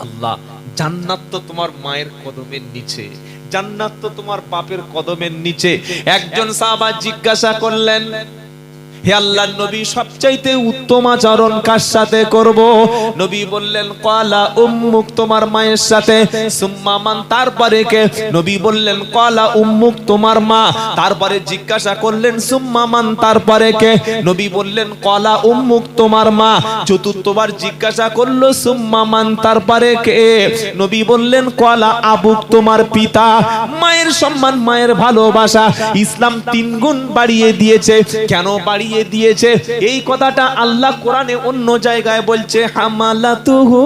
আল্লাহ, জান্নাত তো তোমার মায়ের কদমের নিচে, জান্নাত তো তোমার বাপের কদমের নিচে। একজন সাহাবা জিজ্ঞাসা করলেন, হে আল্লাহর নবী, সবচাইতে উত্তম আচরণ কার সাথে করব? নবী বললেন, ক্বালা উম্মুক, তোমার মায়ের সাথে। সুম্মা মান, তারপরে কে? নবী বললেন, ক্বালা উম্মুক, তোমার মা। তারপরে জিজ্ঞাসা করলেন, সুম্মা মান, তারপরে কে? নবী বললেন, ক্বালা উম্মুক, তোমার মা। চতুর্থবার জিজ্ঞাসা করলো, সুম্মা মান, তারপরে কে? নবী বললেন, ক্বালা আবুক, তোমার পিতা। মায়ের সম্মান, মায়ের ভালোবাসা ইসলাম 3 গুণ বাড়িয়ে দিয়েছে। কেন বাড়িয়ে দিয়েছে? এই কথাটা আল্লাহ কোরআনে অন্য জায়গায় বলছে, হামালাতুহু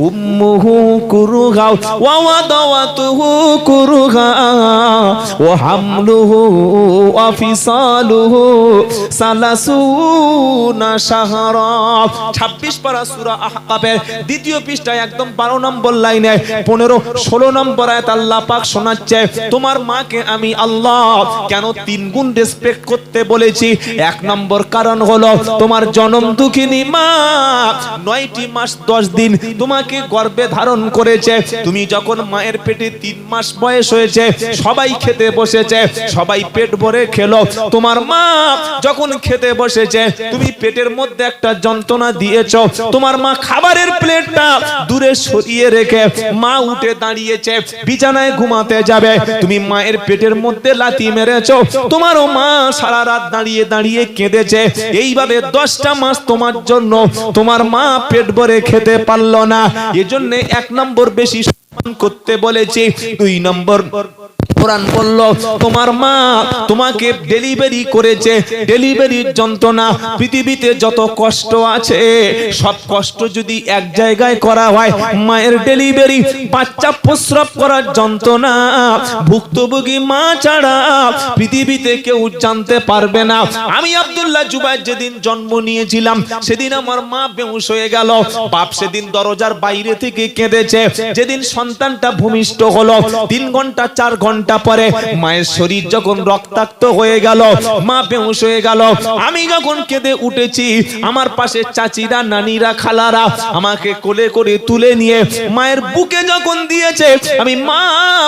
উম্মুহু কুরহা ওয়া ওয়াদাওয়াতুহু কুরহা ওয়া হামলুহু ওয়া ফিসালুহু সালাসুনা শাহরা। 26 পারা সূরা আহকাফের 2য় পৃষ্ঠায় একদম 12 নম্বর লাইনে 15 16 নম্বর আয়াত আল্লাহ পাক শোনাচ্ছে, তোমার মাকে আমি আল্লাহ কেন 3 গুণ রেসপেক্ট করতে বলেছি? 1 নম্বর কারণ হলো, তোমার জনম দুঃখিনী মা 9টি মাস 10 দিন তোমাকে গর্ভে ধারণ করেছে। তুমি যখন মায়ের পেটে 3 মাস বয়স হয়েছে, সবাই খেতে বসেছে, সবাই পেট ভরে খেলো। তোমার মা যখন খেতে বসেছে, তুমি পেটের মধ্যে একটা যন্ত্রণা দিয়েছো। তোমার মা খাবারের প্লেটটা দূরে সরিয়ে রেখে মা উঠে দাঁড়িয়েছে, বিছানায় ঘুমাতে যাবে, তুমি মায়ের পেটের মধ্যে লাথি মেরেছো। তোমারও মা সারা রাত দাঁড়িয়ে দাঁড়িয়ে কেঁদেছে। এইভাবে 10টা মাস তোমার জন্য তোমার মা পেট ভরে খেতে পারলো না। এজন্য 1 নম্বর বেশি সম্মান করতে বলেছি। 2 নম্বর, কোরআন বলল, তোমার মা তোমাকে ডেলিভারি করেছে। ডেলিভারির যন্ত্রণা, পৃথিবীতে যত কষ্ট আছে সব কষ্ট যদি এক জায়গায় করা হয়, মায়ের ডেলিভারি, বাচ্চা প্রসব করার যন্ত্রণা ভুক্তভোগী মা ছাড়া পৃথিবীতে কেউ জানতে পারবে না। আমি আব্দুল্লাহ জুবাইর যেদিন জন্ম নিয়েছিলাম, সেদিন আমার মা বেহুশ হয়ে গেল। বাপ সেদিন দরজার বাইরে থেকে কেঁদেছে। যেদিন সন্তানটা ভূমিষ্ঠ হলো, 3 ঘন্টা 4 ঘন্টা পরে মায়ের শরীর যখন রক্তাক্ত হয়ে গেল, মা বেহুশ হয়ে গেল। আমি যখন কেঁদে উঠেছি, আমার পাশে চাচিরা, নানিরা, খালারা আমাকে কোলে করে তুলে নিয়ে মায়ের বুকে যখন দিয়েছে, আমি মা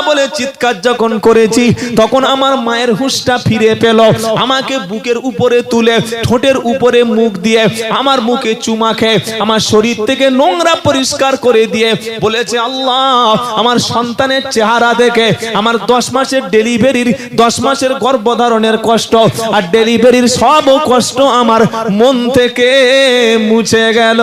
বলে চিৎকার যখন করেছি, তখন আমার মায়ের হুঁশটা ফিরে পেল। আমাকে বুকের উপরে তুলে ঠোঁটের উপরে মুখ দিয়ে আমার মুখে চুমা খেয়ে আমার শরীর থেকে নোংরা পরিষ্কার করে দিয়ে বলেছে, আল্লাহ, আমার সন্তানের চেহারা দেখে আমার 10 মাসের ডেলিভারির, 10 মাসের গর্ভধারণের কষ্ট আর ডেলিভারির সব কষ্ট আমার মন থেকে মুছে গেল।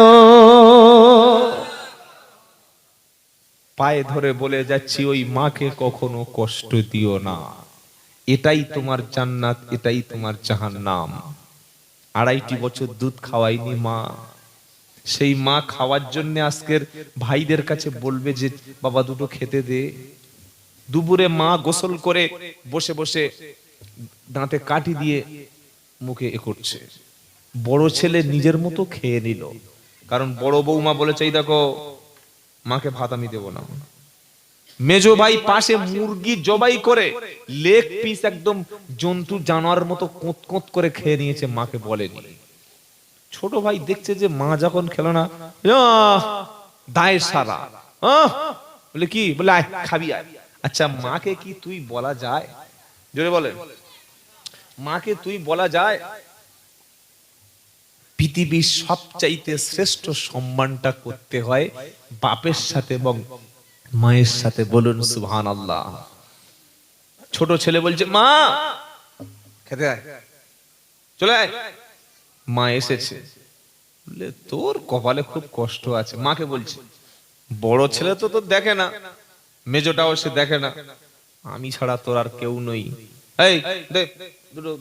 পায়ে ধরে বলে যাচ্ছি, ওই মাকে কখনো কষ্ট দিও না। এটাই তোমার জান্নাত, এটাই তোমার জাহান্নাম। 2.5 বছর দুধ খাওয়াইনি মা, সেই মা খাওয়ার জন্য আজকের ভাইদের কাছে বলবে যে বাবা দুটো খেতে দে। দুপুরে মা গোসল করে বসে বসে দাঁতে কাঠি দিয়ে মুখে করছে। বড় ছেলে নিজের মতো খেয়ে নিল, কারণ বড় বৌমা বলেছে, এই দেখো মাকে ভাত আমি দেবো না। মেজো ভাই পাশে মুরগি জবাই করে লেগ পিস একদম জন্তু জানোয়ার মতো কোঁত কোঁত করে খেয়ে নিয়েছে, মাকে বলেনি। ছোট ভাই দেখছে যে মা যখন খেলো না, দায়ের সারা, বলে কি, বলে আয় খাবি আয়। আচ্ছা, মাকে কি তুই বলা যায়? জোরে বলে, মাকে তুই বলা যায়? পৃথিবীর সবচাইতে শ্রেষ্ঠ সম্মানটা করতে হয় বাপের সাথে এবং মায়ের সাথে। বলুন সুবহানাল্লাহ। ছোট ছেলে বলছে, মা খেতে আয়, চলে আয়। মা এসেছে, বলে তোর কপালে খুব কষ্ট আছে। মাকে বলছে, বড় ছেলে তো তোর দেখে না, মেজোটাও সে দেখে না, আমি ছাড়া তোর আর কেউ নই। এই দে দুটো,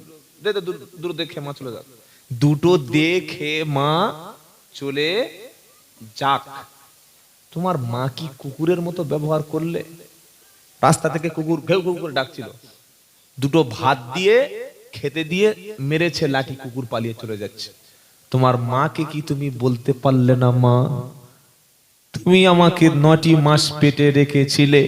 দে তো দুটো দেখে মা চলে যাক। দুটো দেখে মা চলে যাক। তোমার মা কি কুকুরের মতো ব্যবহার করলে? রাস্তা থেকে কুকুর ঘেউ ঘেউ করে ডাকছিল, দুটো ভাত দিয়ে খেতে দিয়ে মেরেছে লাঠি, কুকুর পালিয়ে চলে যাচ্ছে। তোমার মাকে কি তুমি বলতে পারলে না, মা তুমি আমাকে 9টি মাস পেটে রেখেছিলে,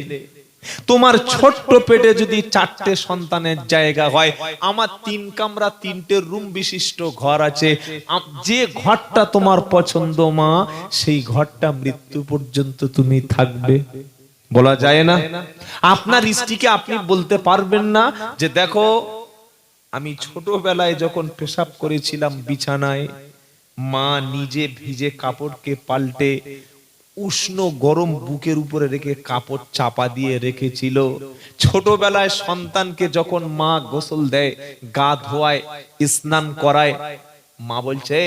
তোমার ছোট্ট পেটে যদি 4টে সন্তানের জায়গা হয়, আমার 3 কামরা 3টে রুম বিশিষ্ট ঘর আছে, যে ঘরটা তোমার পছন্দ মা, সেই ঘরটা মৃত্যু পর্যন্ত তুমি থাকবে? বলা যায় না। আপনার স্ত্রীকে আপনি বলতে পারবেন না যে দেখো আমি ছোটবেলায় যখন পেশাব করেছিলাম বিছানায়, মা নিজে ভিজে কাপড়কে পাল্টে উষ্ণ গরম বুকের উপরে রেখে কাপড় চাপা দিয়ে রেখেছিল। ছোটবেলায় সন্তানকে যখন মা গোসল দেয়, গা ধোয়ায়, স্নান করায়, মা বলছে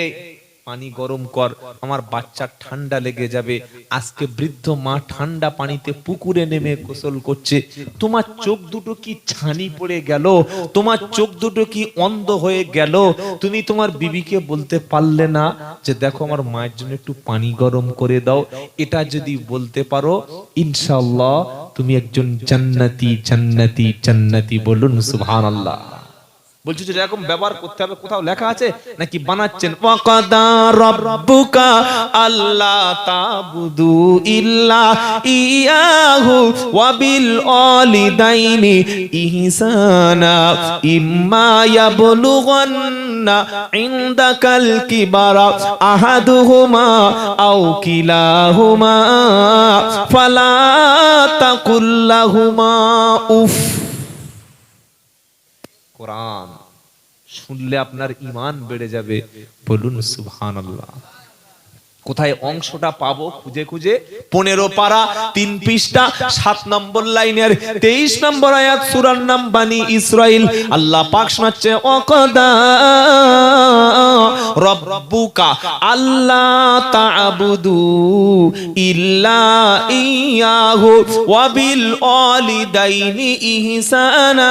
পানি গরম কর, আমার বাচ্চার ঠান্ডা লেগে যাবে। আজকে বৃদ্ধ মা ঠান্ডা পানিতে পুকুরে নেমে গোসল করছে। তোমার চোখ দুটো কি ছানি পড়ে গেল? তোমার চোখ দুটো কি অন্ধ হয়ে গেল? তুমি তোমার বিবিকে বলতে পারলে না যে দেখো আমার মায়ের জন্য একটু পানি গরম করে দাও? এটা যদি বলতে পারো, ইনশাআল্লাহ তুমি একজন জান্নাতি জান্নাতি জান্নাতি। বলুন সুবহানাল্লাহ। বলছি যে এরকম ব্যবহার করতে হবে, কোথাও লেখা আছে নাকি বানাচ্ছেন? ওয়াকাদা রাব্বুকা আল্লা তাবুদু ইল্লা ইয়াহু ওয়া বিল ওয়ালিদাইনি ইহসানা ইম্মা ইয়াবলুগান্না ইনদাকাল কিবারা আহাদুহুমা আও কিলাহুমা ফালা তাকুল লাহুমা উফ। কোরআন শুনলে আপনার ঈমান বেড়ে যাবে। বলুন সুবহানাল্লাহ। কোথায় অংশটা পাবো খুঁজে খুঁজে? 15 পারা 3 পৃষ্ঠা 7 নম্বর লাইনের 23 নম্বর আয়াত, সূরার নাম বানি ইসরাইল। আল্লাহ পাক শোনাচ্ছে ওয়াকাদা রাব্বুকা আল্লা তা'বুদু ইল্লা ইয়াহু ওয়া বিল ওয়ালিদাইনি ইহসানা।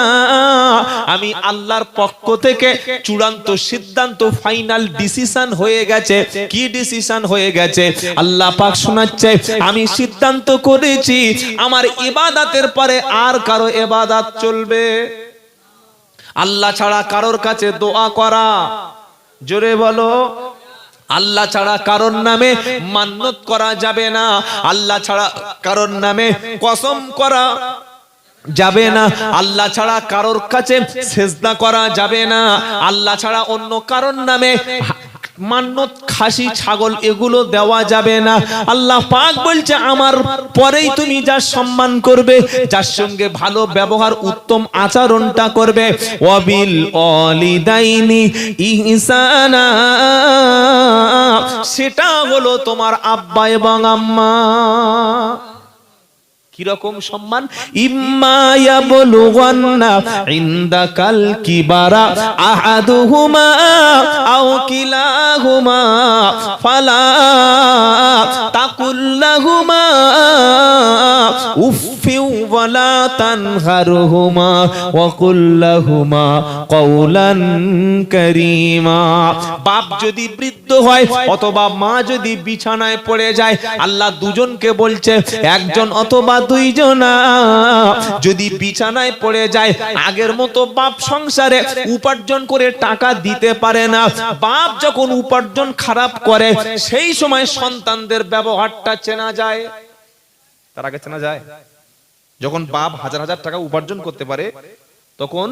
আমি আল্লাহর পক্ষ থেকে চূড়ান্ত সিদ্ধান্ত, ফাইনাল ডিসিশন হয়ে গেছে। কি ডিসিশন হয়ে গেছে? আল্লাহ পাক শোনাচ্ছে আমি সিদ্ধান্ত করেছি আমার ইবাদতের পরে আর কারো ইবাদত চলবে। আল্লাহ ছাড়া কারোর কাছে দোয়া করা, জোরে বলো, আল্লাহ ছাড়া কারোর নামে মান্নত করা যাবে না। আল্লাহ ছাড়া কারোর নামে কসম করা যাবে না। আল্লাহ ছাড়া কারোর কাছে সেজদা করা যাবে না। আল্লাহ ছাড়া অন্য কারোর নামে মান্নত, খাসি, ছাগল এগুলো দেওয়া যাবে না। আল্লাহ পাক বলছে আমার পরেই তুমি যার সম্মান করবে, যার সঙ্গে ভালো ব্যবহার, উত্তম আচরণটা করবে, ওয়াবিল ওয়ালিদাইনি ইহসানা, সেটা হলো তোমার আব্বা এবং আম্মা। কিরকম সম্মান? ইম্মা ইয়াবলুগান্না ইনদাকাল কিবারা আহাদুহুমা আও কিলাহুমা ফালা তাকুল লাহুমা উফফি ওয়ালা তানহারহুমা ওয়া কুল লাহুমা কওলান কারীমা। বাপ যদি বৃদ্ধ হয় অথবা মা যদি বিছানায় পড়ে যায়, আল্লাহ দুজনকে বলছে, একজন অথবা দুইজনা যদি বিছানায় পড়ে যায়, আগের মতো বাপ সংসারে উপার্জন করে টাকা দিতে পারে না। বাপ যখন উপার্জন খারাপ করে, সেই সময় সন্তানদের ব্যবহারটা চেনা যায়। তার আগে চেনা যায়? যখন বাপ হাজার হাজার টাকা উপার্জন করতে পারে, তখন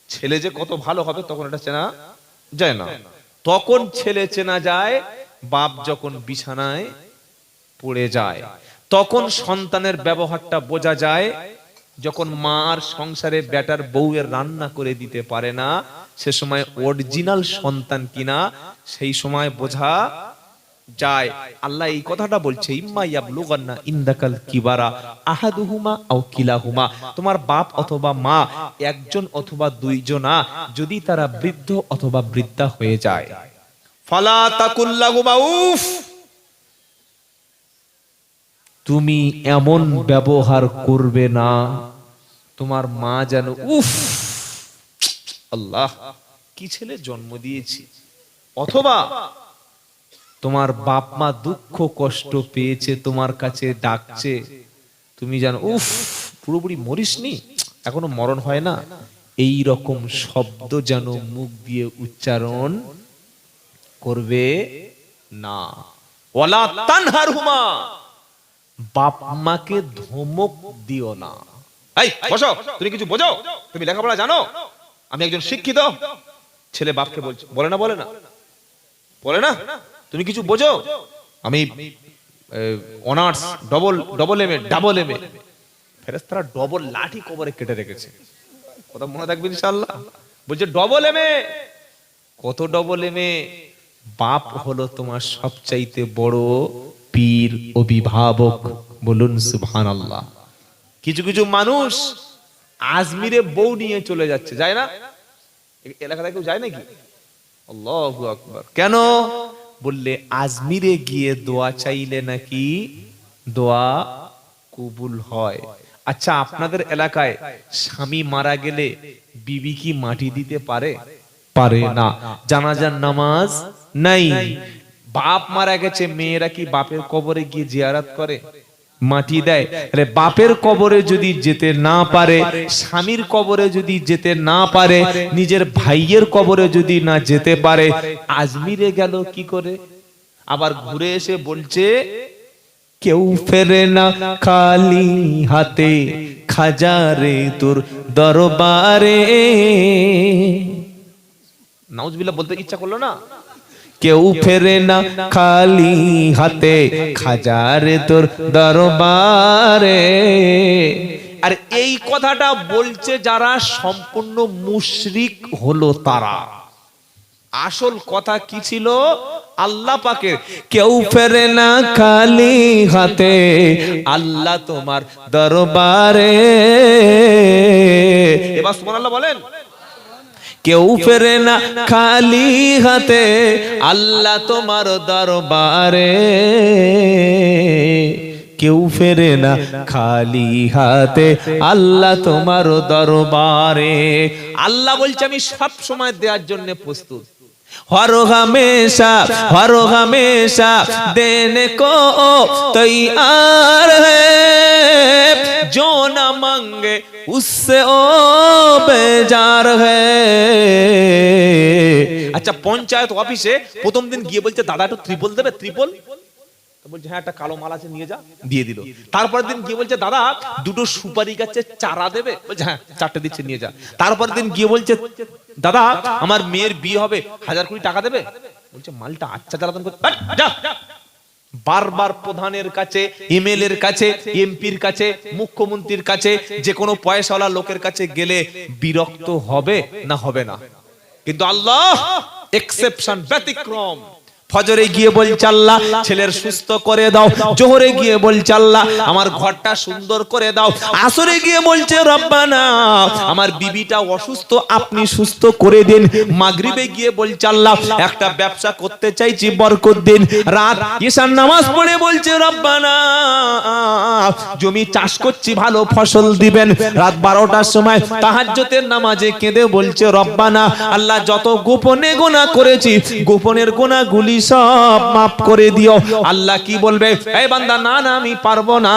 ছেলে যে কত ভালো হবে তখন এটা চেনা যায় না। তখন ছেলে চেনা যায় বাপ যখন বিছানায় পড়ে যায়। তখন সন্তানের ব্যবহারটা বোঝা যায়। যখন মার সংসারে বেটার বউয়ের রান্না করে দিতে পারে না, সে সময় অরিজিনাল সন্তান কিনা সেই সময় বোঝা যায়। আল্লাহ এই কথাটা বলছে, ইম্মা ইয়াবলুগান্না ইনদাকাল কিবারা আহাদুহুমা আও কিলাহুমা, তোমার বাপ অথবা মা, একজন অথবা দুইজনা, যদি তারা বৃদ্ধ অথবা বৃদ্ধা হয়ে যায়, ফালা তাকুল লাহুমা উফ, তুমি এমন ব্যবহার করবে না তোমার মা যেন উফ, আল্লাহ কি ছেলে জন্ম দিয়েছি, অথবা তোমার বাপ মা দুঃখ কষ্ট পেয়েছে তোমার কাছে ডাকছে, তুমি জানো উফ পুরোপুরি মরিসনি, এখনো মরণ হয় না, এই রকম শব্দ যেন মুখ দিয়ে উচ্চারণ করবে না। ওয়ালা তানহারহুমা, বাপ মাকে ধমক দিও না। এই বসো, তুমি কিছু বোঝো? তুমি লেখাপড়া জানো? আমি একজন শিক্ষিত। ছেলে বাপকে বলছে, বলে না বলে না বলে না, তুমি কিছু বোঝো? আমি honours, double MA, double MA. ফেরেশতারা ডবল লাঠি কবরে কেটে রেখেছে, কথা মনে থাকবে ইনশাআল্লাহ। বলছে ডবল এমএ। কত ডবল এমএ? বাপ হলো তোমার সবচাইতে বড় পীর, অভিভাবক। বলুন সুবহানাল্লাহ। কিছু কিছু মানুষ আজমিরে বউ নিয়ে চলে যাচ্ছে, যায় না? এলাকায় কেউ যায় নাকি? আল্লাহু আকবার। কেন? বললে আজমিরে গিয়ে দোয়া চাইলে নাকি দোয়া কবুল হয়। আচ্ছা, আপনাদের এলাকায় স্বামী মারা গেলে বিবি কি মাটি দিতে পারে? পারে না। জানাজার নামাজ নাই। বাপ মারা গেছে, মেয়েরা কি বাপের কবরে গিয়ে জিয়ারত করে? মাটি দেয়। আরে বাপের কবরে যদি যেতে না পারে, স্বামীর কবরে যদি যেতে না পারে, নিজের ভাইয়ের কবরে যদি না যেতে পারে, আজমিরে গেল কি করে? আবার ঘুরে এসে বলছে কেউ ফেরে না খালি হাতে, খাজারে তোর দরবারে। নাউজুবিল্লাহ বলতে ইচ্ছা করলো না? কেউ ফেরে না খালি হাতে, খাজারে তোর দরবারে। আর এই কথাটা বলছে যারা সম্পূর্ণ মুশরিক হলো তারা। আসল কথা কি ছিল? আল্লাহ পাকের কেউ ফেরে না খালি হাতে, আল্লাহ তোমার দরবারে। এবার সুবহানাল্লাহ বলেন। কেউ ফেরে না খালি হাতে, আল্লাহ তোমার দরবারে। কেউ ফেরে না খালি হাতে, আল্লাহ তোমার দরবারে। আল্লাহ বলছে আমি সব সময় দেওয়ার জন্য প্রস্তুত। हर हमेशा देने को तैयार है, जो न मांगे उससे ओ बेजार है। আচ্ছা, পঞ্চায়েত অফিসে প্রথম দিন গিয়ে বলছে দাদা একটু ত্রিপল দেবে? ত্রিপল বলছে হ্যাঁ, একটা কালো মাল আছে নিয়ে যা, দিয়ে দিল। তারপর দিন গিয়ে বলছে দাদা দুটো সুপারি গাছের চারা দেবে? বলছে হ্যাঁ, 4টে দিচ্ছে, নিয়ে যা। তারপর দিন গিয়ে বলছে দাদা আমার মেয়ের বিয়ে হবে, 1000 কোটি টাকা দেবে? বলছে মালটা আচ্ছা জ্বালাতন করতে যা। বারবার প্রধানের কাছে, এমএলএ এর কাছে, এমপির কাছে, মুখ্যমন্ত্রীর কাছে, যে কোনো পয়সাওয়ালা লোকের কাছে গেলে বিরক্ত হবে না? হবে না। কিন্তু আল্লাহ এক্সেপশন, ব্যতিক্রম। ফজরে গিয়ে বলছে আল্লাহ ছেলের সুস্থ করে দাও, জোহরে গিয়ে বলছে আল্লাহ আমার ঘরটা সুন্দর করে দাও, আসরে গিয়ে বলছে রব্বানা আমার বিবিটা অসুস্থ, আপনি সুস্থ করে দিন, মাগরিবে গিয়ে বলছে আল্লাহ একটা ব্যবসা করতে চাইছি, বরকত দিন। রাত ঈশার নামাজ পড়ে বলছে রব্বানা জমি চাষ করছি, ভালো ফসল দিবেন। রাত 12টার সময় তাহাজ্জুদের নামাজে কেঁদে বলছে রব্বানা আল্লাহ যত গোপনে গুনাহ করেছি, গোপনের গুনাহগুলি সব মাফ করে দিও। আল্লাহ কি বলবে? এই বান্দা না না আমি পারবো না,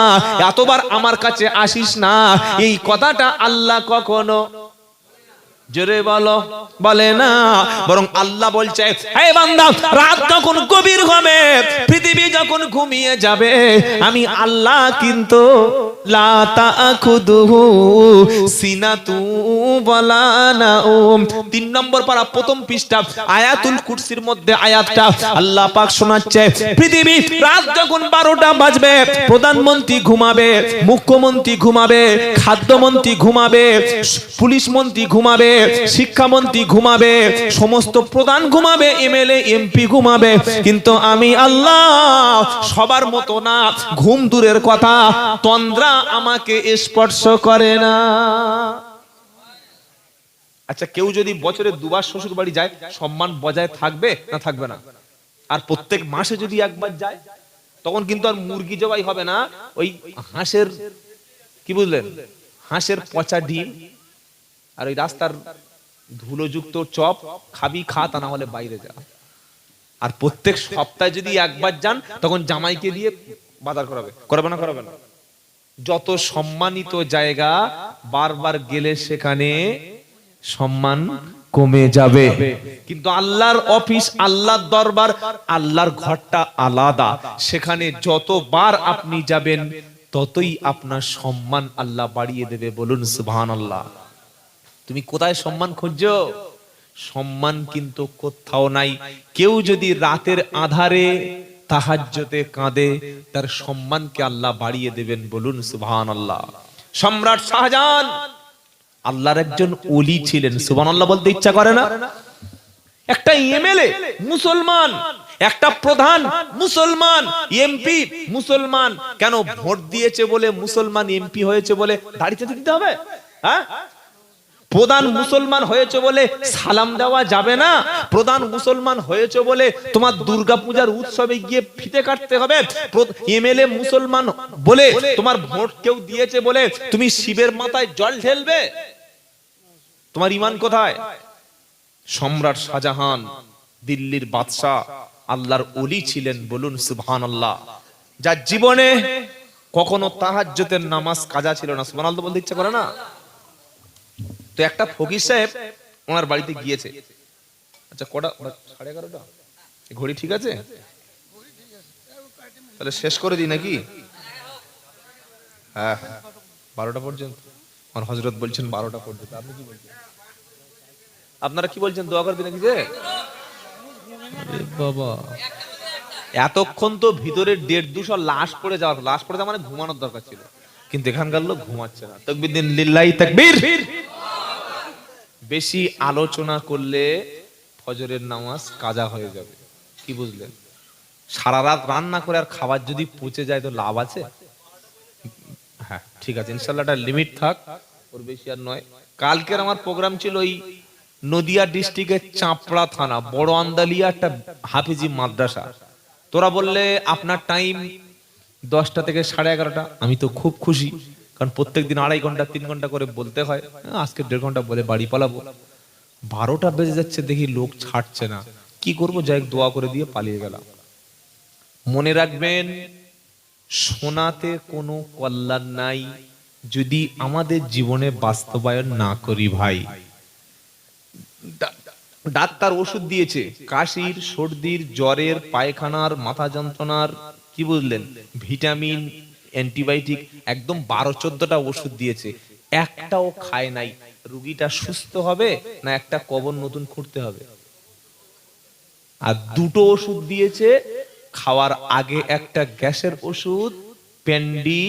এতবার আমার কাছে আসিস না। এই কথাটা আল্লাহ কখনো জোরে বলো বলে না, বরং আল্লাহ বলছে হে বান্দা রাত যখন গভীর হবে, পৃথিবী যখন ঘুমিয়ে যাবে, আমি আল্লাহ কিন্তু লা তাখুদুহু সিনাতু ওয়ালা নাউম। 3 নম্বর পারা প্রথম পৃষ্ঠা আয়াতুল কুরসির মধ্যে আয়াতটা আল্লাহ পাক শোনাচ্ছে পৃথিবী রাত যখন 12টা বাজবে, প্রধানমন্ত্রী ঘুমাবে, মুখ্যমন্ত্রী ঘুমাবে, খাদ্যমন্ত্রী ঘুমাবে, পুলিশ মন্ত্রী ঘুমাবে, শিক্ষামন্ত্রী ঘুমাবে, সমস্ত প্রধান ঘুমাবে, এমএলএ এমপি ঘুমাবে, কিন্তু আমি আল্লাহ সবার মতো না। ঘুম দূরের কথা, তন্দ্রা আমাকে স্পর্শ করে না। আচ্ছা, কেউ যদি বছরে 2 বার শ্বশুর বাড়ি যায়, সম্মান বজায় থাকবে না থাকবে না? আর প্রত্যেক মাসে যদি একবার যায়, তখন কিন্তু আর মুরগি জবাই হবে না, ওই হাঁসের কি বুঝলেন, হাঁসের পচা ডিম আর ওই রাস্তার ধুলোযুক্ত চপ খাবি, খা, তা না হলে বাইরে যা। আর প্রত্যেক সপ্তাহে যদি একবার যান, তখন জামাইকে দিয়ে বাজার করাবে, করবে না করাবে না? যত সম্মানিত জায়গা বারবার গেলে সেখানে সম্মান কমে যাবে। কিন্তু আল্লাহর অফিস, আল্লাহর দরবার, আল্লাহর ঘরটা আলাদা। সেখানে যতবার আপনি যাবেন ততই আপনার সম্মান আল্লাহ বাড়িয়ে দেবে। বলুন সুবহানাল্লাহ। তুমি কোথায় সম্মান খুঁজছো? সম্মান কিন্তু কোথাও নাই। কেউ যদি রাতের আধারে তাহাজ্জুদে কাঁদে, তার সম্মানকে আল্লাহ বাড়িয়ে দেবেন। বলুন সুবহানাল্লাহ। সম্রাট শাহজাহান আল্লাহর একজন ওলি ছিলেন। সুবহানাল্লাহ বলতে ইচ্ছা করে না? একটা এমএলএ মুসলমান, একটা প্রধান মুসলমান, এমপি মুসলমান। কেন? ভোট দিয়েছে বলে, মুসলমান এমপি হয়েছে বলে দাড়িতে দিতে হবে? হ্যাঁ? প্রধান মুসলমান হয়েছে বলে সালাম দেওয়া যাবে না? প্রধান মুসলমান হয়েছে বলে তোমার দুর্গাপূজার উৎসবে গিয়ে ফিতে কাটতে হবে? এমএলএ মুসলমান বলে তোমার ভোট কেউ দিয়েছে বলে তুমি শিবের মাথায় জল ঢেলবে? তোমার ঈমান কোথায়? সম্রাট শাহজাহান দিল্লির বাদশা, আল্লাহর ওলি ছিলেন। বলুন সুবহানাল্লাহ। যার জীবনে কখনো তাহাজ্জুদের নামাজ কাজা ছিল না। সুবহানাল্লাহ বলতে ইচ্ছা করে না? তো একটা ফকির সাহেব ওনার বাড়িতে গিয়েছে। আচ্ছা কটা? 11:30। ঘড়ি ঠিক আছে? তাহলে শেষ করে দিই নাকি? হ্যাঁ, 12টা পর্যন্ত। আমার হযরত বলছেন 12টা পর্যন্ত। আপনি কি বলছেন? আপনারা কি বলছেন? দোয়া করবেন নাকি? যে বাবা, এতক্ষণ তো ভিতরে 150 লাশ পড়ে যাওয়ার, লাশ পড়ে যাওয়া মানে ঘুমানোর দরকার ছিল, কিন্তু এখানকার লোক ঘুমাচ্ছে না। তাকবীর দিন, লিল্লাহি তাকবীর। বেশি আলোচনা করলে ফজরের নামাজ কাজা হয়ে যাবে। কি বুঝলেন? সারা রাত রান্না করে আর খাবার যদি পচে যায় তো লাভ আছে? হ্যাঁ ঠিক আছে, ইনশাআল্লাহ একটা লিমিট থাক, ওর বেশি আর নয়। কালকের আমার প্রোগ্রাম ছিল ওই নদিয়া ডিস্ট্রিক্টের চাপড়া থানা বড় আন্দালিয়া একটা হাফিজি মাদ্রাসা। তোরা বললে আপনার টাইম 10টা থেকে 11:30। আমি তো খুব খুশি, কারণ প্রত্যেকদিন 2.5 ঘন্টা 3 ঘন্টা করে বলতে হয়। আজকে 1.5 ঘন্টা বলে বাড়ি পালাবো। 12টা বেজে যাচ্ছে, দেখি লোক ছাড়ছে না। কি করবো? যাই দোয়া করে দিয়ে পালিয়ে গেলাম। মনে রাখবেন, শোনাতে কোনো কল্যাণ নাই যদি আমাদের জীবনে বাস্তবায়ন না করি। ভাই, ডাক্তার ওষুধ দিয়েছে কাশির, সর্দির, জ্বরের, পায়খানার, মাথা যন্ত্রণার, কি বুঝলেন, ভিটামিন, অ্যান্টিবায়োটিক, একদম 12-14টা ওষুধ দিয়েছে, একটাও খায় নাই। রোগীটা সুস্থ হবে না একটা কবর নতুন খুঁড়তে হবে? আর 2টো ওষুধ দিয়েছে, খাওয়ার আগে একটা গ্যাসের ওষুধ পেন্ডি,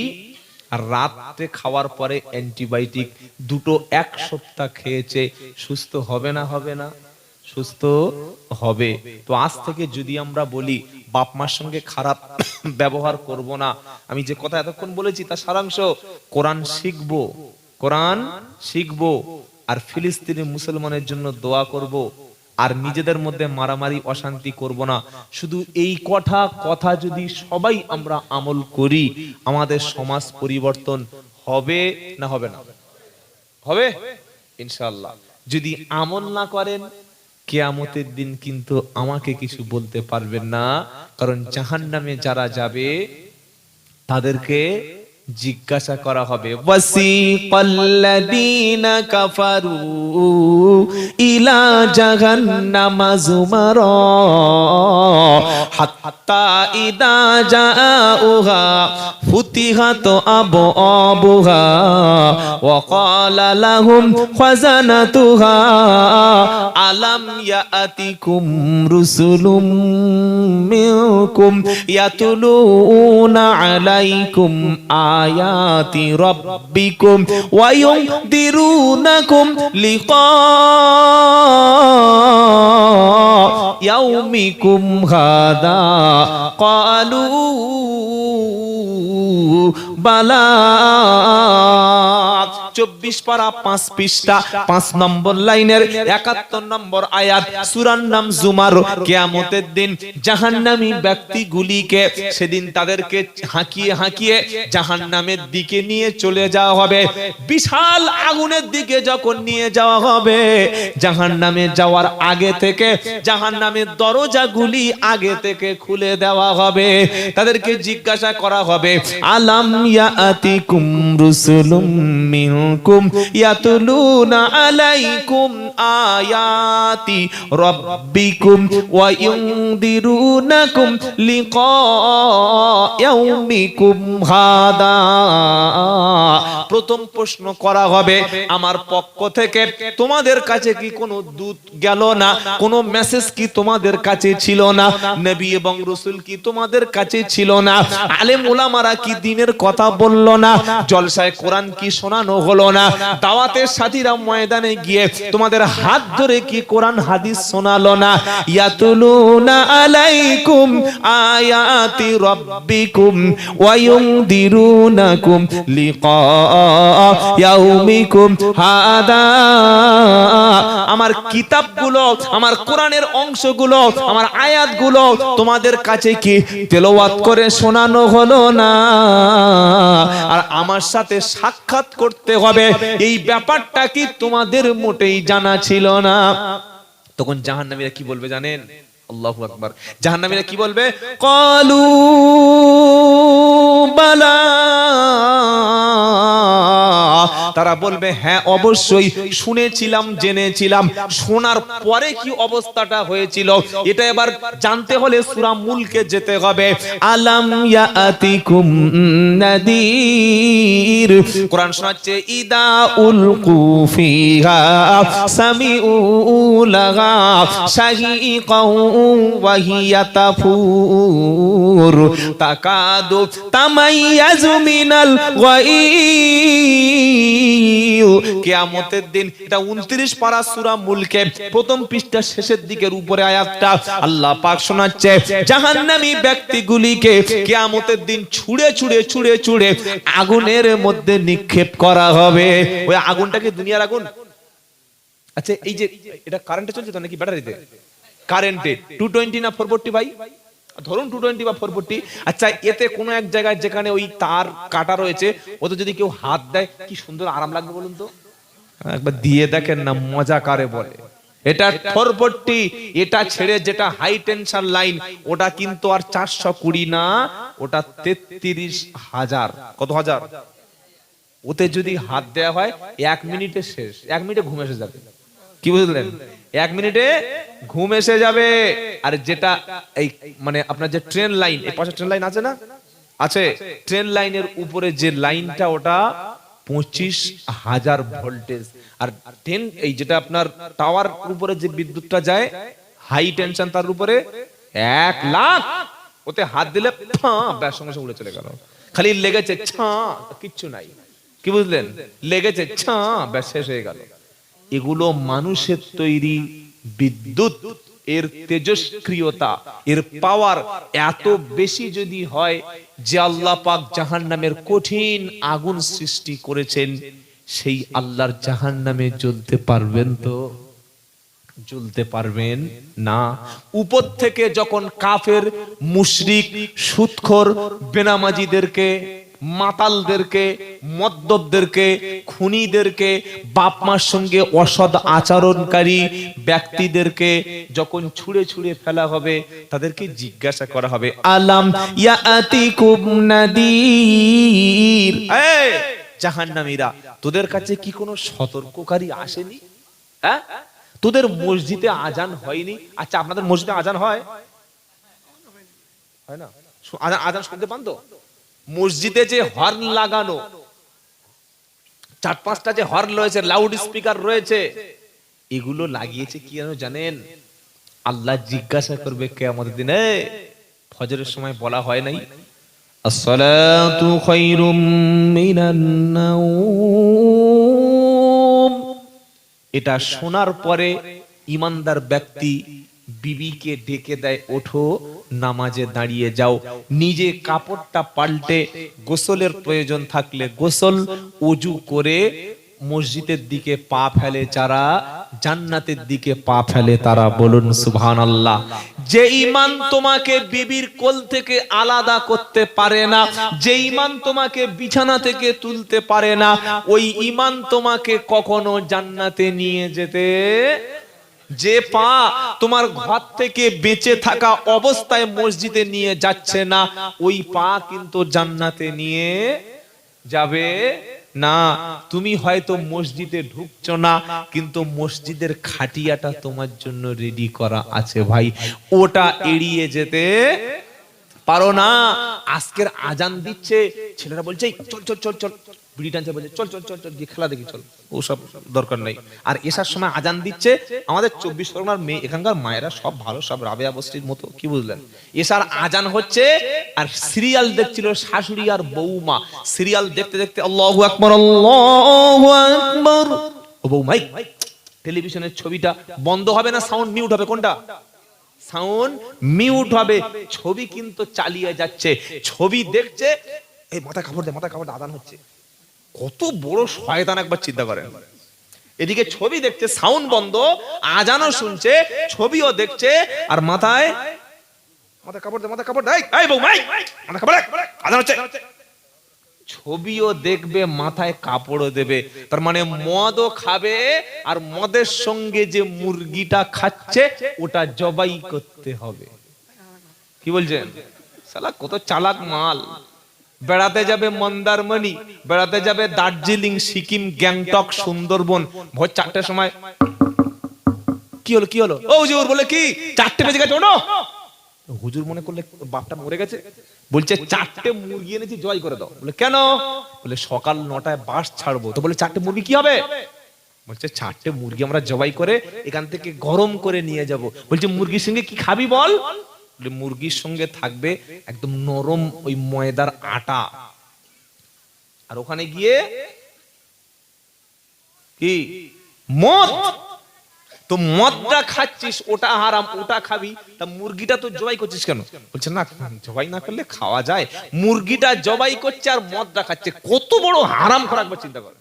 আর রাতে খাওয়ার পরে অ্যান্টিবায়োটিক। 2টো 1 সপ্তাহ খেয়েছে। সুস্থ হবে না? হবে না? সুস্থ হবে। তো আজ থেকে যদি আমরা বলি বাপ মার সঙ্গে খারাপ ব্যবহার করব না, আমি যে কথা এতক্ষণ বলেছি তার সারাংশ, কোরআন শিখবো, কোরআন শিখবো, আর ফিলিস্তিনি মুসলমানের জন্য দোয়া করব, আর নিজেদের মধ্যে মারামারি অশান্তি করব না। শুধু এই কথা যদি সবাই আমরা আমল করি, আমাদের সমাজ পরিবর্তন হবে না হবে না? হবে ইনশাআল্লাহ। যদি আমল না করেন, কিয়ামতের দিন কিন্তু আমাকে কিছু বলতে পারবেন না, কারণ জাহান্নামে যারা যাবে তাদেরকে জিজ্ঞাসা করা হবে। ওয়াসিকাল্লাযীনা কাফারু ইলা জাহান্নামা যুমারা হাত্তা ইদা জাআউহা ফুতিহাত আবওয়াবুহা ওয়া ক্বালা লাহুম খাযানাতুহা আলাম ইয়াতিকুম রুসুলুম মিনকুম ইয়াতুলুনা আলাইকুম আয়াতি রাব্বিকুম ওয়া ইউনদিরুনাকুম লিকা ইয়াউমিকুম হাদা ক্বালু বালা। 24 পারা 5 পৃষ্ঠা 5 নম্বর লাইনের 71 নম্বর আয়াত, সূরার নাম জুমার। কিয়ামতের দিন জাহান্নামী ব্যক্তিগুলিকে সেদিন তাদেরকে হাঁকিয়ে হাঁকিয়ে জাহান্নামের দিকে নিয়ে চলে যাওয়া হবে। বিশাল আগুনের দিকে যখন নিয়ে যাওয়া হবে, জাহান্নামে যাওয়ার আগে থেকে জাহান্নামের দরজাগুলি আগে থেকে খুলে দেওয়া হবে। তাদেরকে জিজ্ঞাসা করা হবে, আলাম ইয়াতিকুম রুসুলুম মিনকুম ইয়াতলুনা আলাইকুম আয়াতি রাব্বিকুম ওয়া ইউনদিরুনাকুম লিকা ইয়াউমিকুম হাদা। প্রথম প্রশ্ন করা হবে আমার পক্ষ থেকে, তোমাদের কাছে কি কোনো দূত গেল না? কোনো মেসেজ কি তোমাদের কাছে ছিল না? নবী এবং রাসূল কি তোমাদের কাছে ছিল না? আলেম ওলামারা কি দ্বীনের কথা বলল না? জলসায় কোরআন কি শোনানো হলো না? দাওয়াতের সাথীরা ময়দানে গিয়ে তোমাদের হাত ধরে কি কোরআন হাদিস শোনালো না? ইয়াতুলুনা আলাইকুম আয়াতি রাব্বিকুম ওয়া ইউনদিরুনাকুম লিকা ইয়াউমিকুম হাদা। আমার কিতাবগুলো, আমার কোরআনের অংশগুলো, আমার আয়াতগুলো তোমাদের কাছে কি তেলাওয়াত করে শোনানো হলো না? আর আমার সাথে সাক্ষাৎ করতে হবে, এই ব্যাপারটা কি তোমাদের মোটেই জানা ছিল না? তখন জাহান্নামীরা কি বলবে জানেন? আল্লাহু আকবার। জাহান্নামীরা কি বলবে? ক্বালু বালা, তারা বলবে হ্যাঁ অবশ্যই শুনেছিলাম, জেনেছিলাম। শোনার পরে কি অবস্থাটা হয়েছিল এটা এবার জানতে হলে সূরা মুলকে যেতে হবে। আলাম ইয়াতিকুম নাদির, কোরআন শোনাচ্ছে ইদা উলকু ফিহা সামিউ লাহা শাহিকাউ ওয়া হিয়া তাফুর তাকাদু তামাইয়াজু মিনাল গায়ব। কিয়ামতের দিন, এটা 29 পারা সূরা মুলকে প্রথম পৃষ্ঠার শেষের দিকের উপরে আয়াতটা আল্লাহ পাক শোনাচ্ছে, জাহান্নামী ব্যক্তিগুলিকে কিয়ামতের দিন ছুঁড়ে ছুঁড়ে ছুঁড়ে ছুঁড়ে আগুনের মধ্যে নিক্ষেপ করা হবে। ওই আগুনটাকে দুনিয়ার আগুন? আচ্ছা এই যে এটা কারেন্টে চলছে তো নাকি ব্যাটারিতে? কারেন্টে। 220 না 440 ভাই? ধরুন 220 বা 440। আচ্ছা এতে কোনো এক জায়গায় যেখানে ওই তার কাটা রয়েছে, ওতে যদি কেউ হাত দেয় কি সুন্দর আরাম লাগবে বলুন তো? একবার দিয়ে দেখেন না, মজা কারে বলে। এটা 440, এটা ছেড়ে যেটা হাই টেনশন লাইন, ওটা কিন্তু আর 420 না, ওটা 33,000। কত হাজার? ওতে যদি হাত দেয়া হয় 1 মিনিটে শেষ। 1 মিনিটে ঘুম এসে যাবে। কি বুঝলেন? 1 মিনিটে ঘুম এসে যাবে। আর যেটা এই মানে আপনার যে ট্রেন লাইন, এই পাশে ট্রেন লাইন আছে না? আছে। ট্রেন লাইনের উপরে যে লাইনটা, ওটা 25,000 ভোল্টেজ। আর ট্রেন এই যেটা আপনার টাওয়ার উপরে যে বিদ্যুৎটা যায় হাই টেনশন, তার উপরে 1 লাখ। ওতে হাত দিলে ব্যাস সঙ্গে সঙ্গে উড়ে চলে গেল। খালি লেগেছে ছা, কিচ্ছু নাই। কি বুঝলেন? লেগেছে ছা, ব্যাস শেষ হয়ে গেল। এগুলো মানুষের তৈরি বিদ্যুৎ। এর তেজস্ক্রিয়তা, এর পাওয়ার এত বেশি যদি হয় যে আল্লাহ পাক জাহান্নামের কঠিন আগুন সৃষ্টি করেছেন, সেই আল্লাহর জাহান্নামে জ্বলতে পারবেন তো? জ্বলতে পারবেন না। উপর থেকে যখন কাফের, মুশরিক, সুদখোর, বেনামাজিদেরকে, মাতালদেরকে, মদ্যপদেরকে, খুনিদেরকে, বাপ মার সঙ্গে অসৎ আচরণকারী ব্যক্তিদেরকে যখন ছুঁড়ে ছুঁড়ে ফেলা হবে, তাদেরকে জিজ্ঞাসা করা হবে আলাম ইয়াতিকুম নাদির, এই জাহান্নামীরা তোদের কাছে কি কোনো সতর্ককারী আসেনি? হ্যাঁ, তোদের মসজিদে আজান হয়নি? আচ্ছা আপনাদের মসজিদে আজান হয়? হয় না? আজান শুনতে পান তো? মসজিদে যে হর্ন লাগানো, 4-5টা যে হর্ন রয়েছে, লাউড স্পিকার রয়েছে, এগুলো লাগিয়েছে কি জানেন? আল্লাহ জিজ্ঞাসা করবে কিয়ামতের দিনে। ফজরের সময় বলা হয় নাই আসসালাতু খায়রুম মিনান নাওম? এটা শোনার পরে ইমানদার ব্যক্তি বিবিকে ডেকে দেয়, ওঠো নামাজে দাঁড়িয়ে যাও। নিজে কাপড়টা পাল্টে গোসলের প্রয়োজন থাকলে গোসল, ওযু করে মসজিদের দিকে পা ফেলে যারা, জান্নাতের দিকে পা ফেলে তারা। বলুন সুবহানাল্লাহ। যে ঈমান তোমাকে বিবির কোল থেকে আলাদা করতে পারে না, যে ঈমান তোমাকে বিছানা থেকে তুলতে পারে না, ওই ঈমান তোমাকে কখনো জান্নাতে নিয়ে যেতে, যে পা তোমার ঘর থেকে বেঁচে থাকা অবস্থায় মসজিদে নিয়ে যাচ্ছে না, ওই পা কিন্তু জান্নাতে নিয়ে যাবে না, তুমি হয়তো মসজিদে ঢুকছো না, কিন্তু মসজিদের খাটিয়াটা তোমার জন্য রেডি করা আছে ভাই, ওটা এড়িয়ে যেতে পারো না। আজকের আজান দিচ্ছে, ছেলেরা বলছে চল চল চল চল, বিড়ি টানছে, বলছে চল চল চল চল গিয়ে খেলা দেখি চল, ওসব দরকার নেই। আর এসার সময় আজান দিচ্ছে, আমাদের 24 পরগনার মেয়ে, এখানকার মায়েরা সব ভালো, সব রাবেয়া বস্তির মতো, কি বুঝলেন? এসার আজান হচ্ছে আর সিরিয়াল দেখছিল শাশুড়ি আর বৌমা, সিরিয়াল দেখতে দেখতে আল্লাহু আকবার আল্লাহু আকবার, ও বৌমাই টেলিভিশনের ছবিটা বন্ধ হবে না সাউন্ড মিউট হবে? কোনটা? সাউন্ড মিউট হবে, ছবি কিন্তু চালিয়ে যাচ্ছে, ছবি দেখছে, এই মাথায় কাপড় দে, মাথায় কাপড় দে, আজান হচ্ছে। কত বড় শয়তান একবার চিন্তা করেন। এদিকে ছবি দেখছে, সাউন্ড বন্ধ, আজানও শুনছে, ছবিও দেখছে, আর মাথায় কাপড় দে, মাথায় কাপড় দে, এই বউ ভাই মাথায় কাপড় দে, আজান হচ্ছে। ছবিও দেখবে, মাথায় কাপড়ও দেবে, তার মানে মদও খাবে, আর মদের সঙ্গে যে মুরগিটা খাচ্ছে ওটা জবাই করতে হবে। কি বলছেন? শালা কত চালাক মাল। বেড়াতে যাবে মন্দারমণি, বেড়াতে যাবে দার্জিলিং, সিকিম, গ্যাংটক, সুন্দরবন, ভোর 4টার সময় কি হলো কি হলো, ও হুজুর বলে কি 4টে বেজে গেছে, ওঠো। হুজুর মনে করলে বাপটা মরে গেছে, বলছে 4টে মুরগি এনেছি জবাই করে দাও। বলে কেন? বলে সকাল 9টায় বাস ছাড়বো। তো বলে 4টে মুরগি কি হবে? বলছে 4টে মুরগি আমরা জবাই করে এখান থেকে গরম করে নিয়ে যাব। বলছে মুরগির সঙ্গে কি খাবি বল? বলে মুরগির সঙ্গে থাকবে একদম নরম ওই ময়দার আটা, আর ওখানে গিয়ে কি মদ, তো মদটা খাচ্ছিস ওটা হারাম, ওটা খাবি, তা মুরগিটা তো জবাই করছিস কেন? বলছে না, জবাই না করলে খাওয়া যায়, মুরগিটা জবাই করছে আর মদটা খাচ্ছে, কত বড় হারাম খোরাক চিন্তা কর।